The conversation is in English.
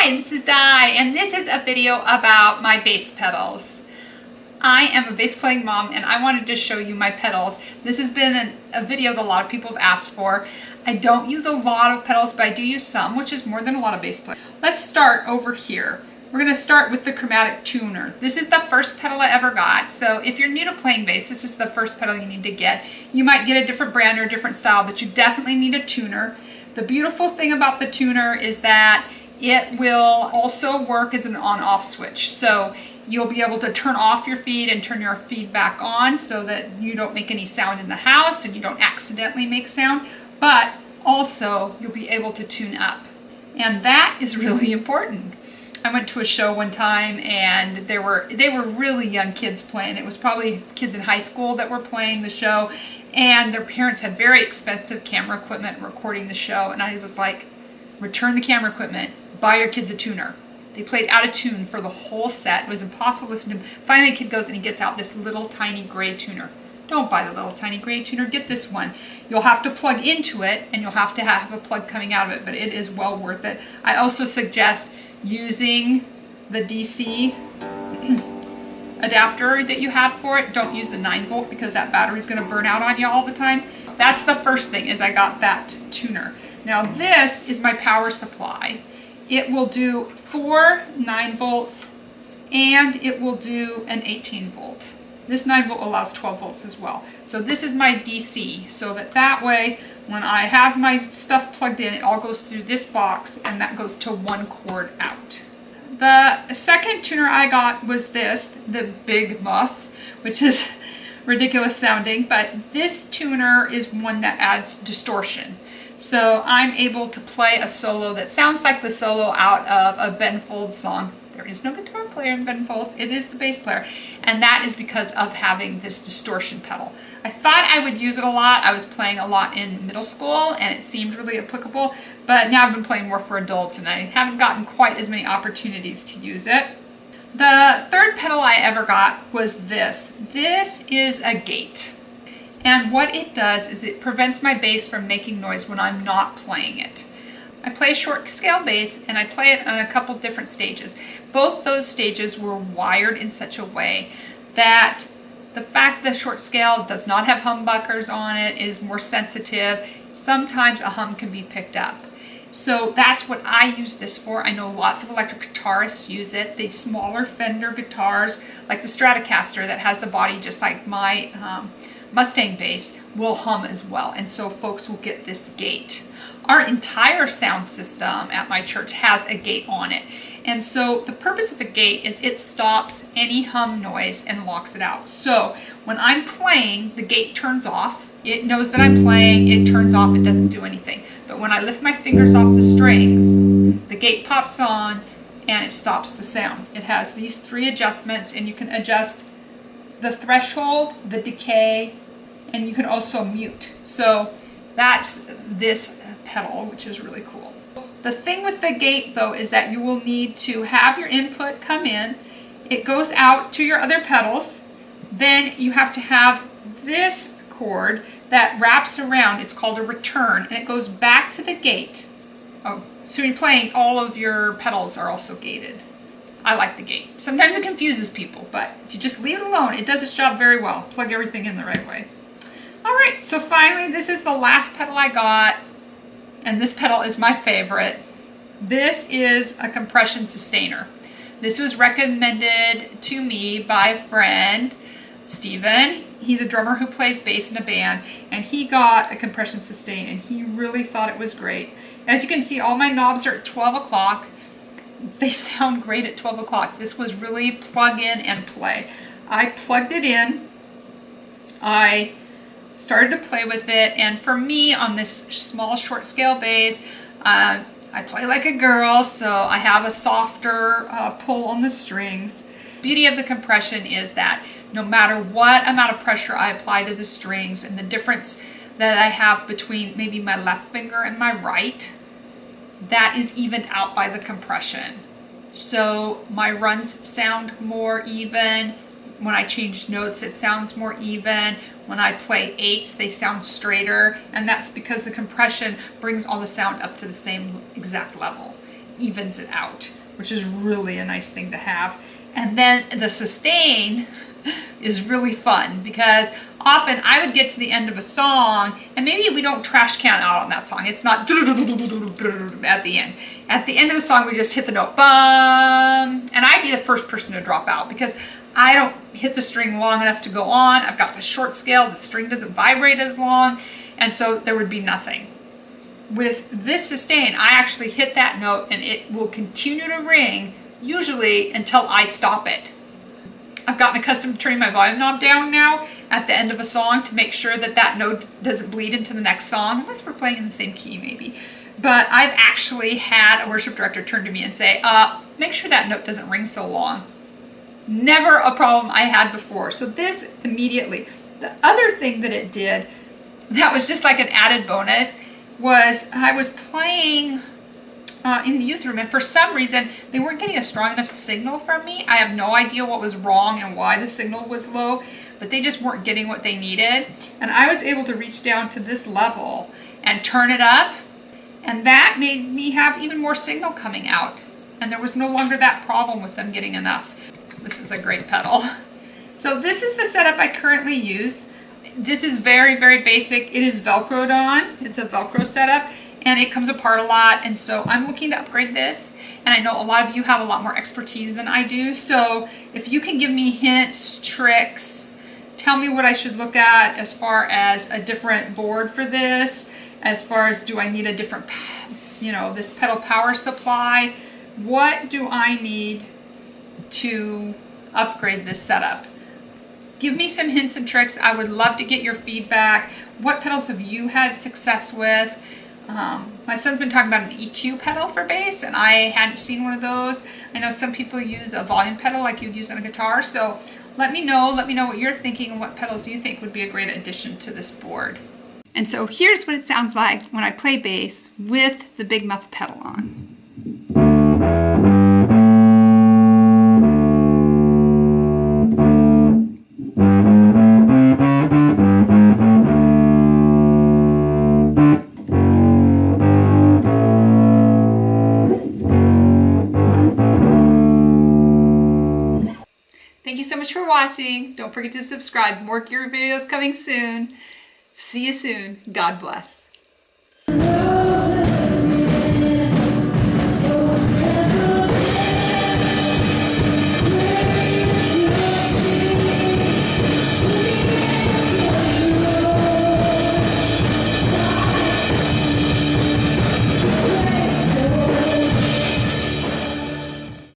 Hi, this is Di, and this is a video about my bass pedals. I am a bass playing mom, and I wanted to show you my pedals. This has been a video that a lot of people have asked for. I don't use a lot of pedals, but I do use some, which is more than a lot of bass players. Let's start over here. We're going to start with the chromatic tuner. This is the first pedal I ever got, so if you're new to playing bass, this is the first pedal you need to get. You might get a different brand or a different style, but you definitely need a tuner. The beautiful thing about the tuner is that it will also work as an on-off switch. So you'll be able to turn off your feed and turn your feed back on so that you don't make any sound in the house and you don't accidentally make sound, but also you'll be able to tune up. And that is really important. I went to a show one time and they were really young kids playing. It was probably kids in high school that were playing the show, and their parents had very expensive camera equipment recording the show, and I was like, return the camera equipment, buy your kids a tuner. They played out of tune for the whole set. It was impossible to listen to them. Finally the kid goes and he gets out this little tiny gray tuner. Don't buy the little tiny gray tuner, get this one. You'll have to plug into it and you'll have to have a plug coming out of it, but it is well worth it. I also suggest using the DC adapter that you have for it. Don't use the 9-volt because that battery is going to burn out on you all the time. That's the first thing, is I got that tuner. Now this is my power supply. It will do 4 9-volts and it will do an 18-volt. This 9-volt allows 12 volts as well. So this is my DC, so that way when I have my stuff plugged in, it all goes through this box and that goes to one cord out. The second tuner I got was this, the big Muff, which is ridiculous sounding, but this tuner is one that adds distortion. So I'm able to play a solo that sounds like the solo out of a Ben Folds song. There is no guitar player in Ben Folds, it is the bass player. And that is because of having this distortion pedal. I thought I would use it a lot. I was playing a lot in middle school and it seemed really applicable, but now I've been playing more for adults and I haven't gotten quite as many opportunities to use it. The third pedal I ever got was this. This is a gate. And what it does is it prevents my bass from making noise when I'm not playing it. I play short scale bass and I play it on a couple different stages. Both those stages were wired in such a way that the fact the short scale does not have humbuckers on it, is more sensitive. Sometimes a hum can be picked up. So that's what I use this for. I know lots of electric guitarists use it. The smaller Fender guitars, like the Stratocaster that has the body just like my Mustang bass, will hum as well. And so folks will get this gate. Our entire sound system at my church has a gate on it. And so the purpose of a gate is it stops any hum noise and locks it out. So when I'm playing, the gate turns off. It knows that I'm playing, it turns off, it doesn't do anything. But when I lift my fingers off the strings, the gate pops on and it stops the sound. It has these 3 adjustments, and you can adjust the threshold, the decay, and you can also mute. So that's this pedal, which is really cool. The thing with the gate though is that you will need to have your input come in, it goes out to your other pedals, then you have to have this cord that wraps around, it's called a return, and it goes back to the gate. Oh, so you're playing, all of your pedals are also gated. I like the gate. Sometimes it confuses people, but if you just leave it alone, it does its job very well. Plug everything in the right way. All right, so finally, this is the last pedal I got, and this pedal is my favorite. This is a compression sustainer. This was recommended to me by a friend, Steven. He's a drummer who plays bass in a band, and he got a compression sustain, and he really thought it was great. As you can see, all my knobs are at 12 o'clock. They sound great at 12 o'clock. This was really plug in and play. I plugged it in. I started to play with it, and for me on this small short scale bass, I play like a girl, so I have a softer pull on the strings. Beauty of the compression is that no matter what amount of pressure I apply to the strings, and the difference that I have between maybe my left finger and my right, that is evened out by the compression. So my runs sound more even. When I change notes, it sounds more even. When I play 8s, they sound straighter, and that's because the compression brings all the sound up to the same exact level. evens it out, which is really a nice thing to have. And then the sustain is really fun because often I would get to the end of a song and maybe we don't trash can out on that song. It's not at the end. At the end of the song, we just hit the note, bum, and I'd be the first person to drop out because I don't hit the string long enough to go on. I've got the short scale, the string doesn't vibrate as long, and so there would be nothing. With this sustain, I actually hit that note and it will continue to ring, usually until I stop it. I've gotten accustomed to turning my volume knob down now at the end of a song to make sure that that note doesn't bleed into the next song, unless we're playing in the same key maybe. But I've actually had a worship director turn to me and say, make sure that note doesn't ring so long. Never a problem I had before. So this immediately. The other thing that it did that was just like an added bonus was I was playing in the youth room, and for some reason they weren't getting a strong enough signal from me. I have no idea what was wrong and why the signal was low, but they just weren't getting what they needed. And I was able to reach down to this level and turn it up, and that made me have even more signal coming out, and there was no longer that problem with them getting enough. This is a great pedal. So this is the setup I currently use. This is very, very basic. It is Velcroed on. It's a Velcro setup, and it comes apart a lot, and so I'm looking to upgrade this. And I know a lot of you have a lot more expertise than I do, so if you can give me hints, tricks, tell me what I should look at as far as a different board for this, as far as do I need a different, this pedal power supply, what do I need to upgrade this setup? Give me some hints and tricks. I would love to get your feedback. What pedals have you had success with? My son's been talking about an EQ pedal for bass, and I hadn't seen one of those. I know some people use a volume pedal like you'd use on a guitar, so let me know what you're thinking and what pedals you think would be a great addition to this board. And so here's what it sounds like when I play bass with the Big Muff pedal on. Thank you so much for watching. Don't forget to subscribe. More gear videos coming soon. See you soon. God bless.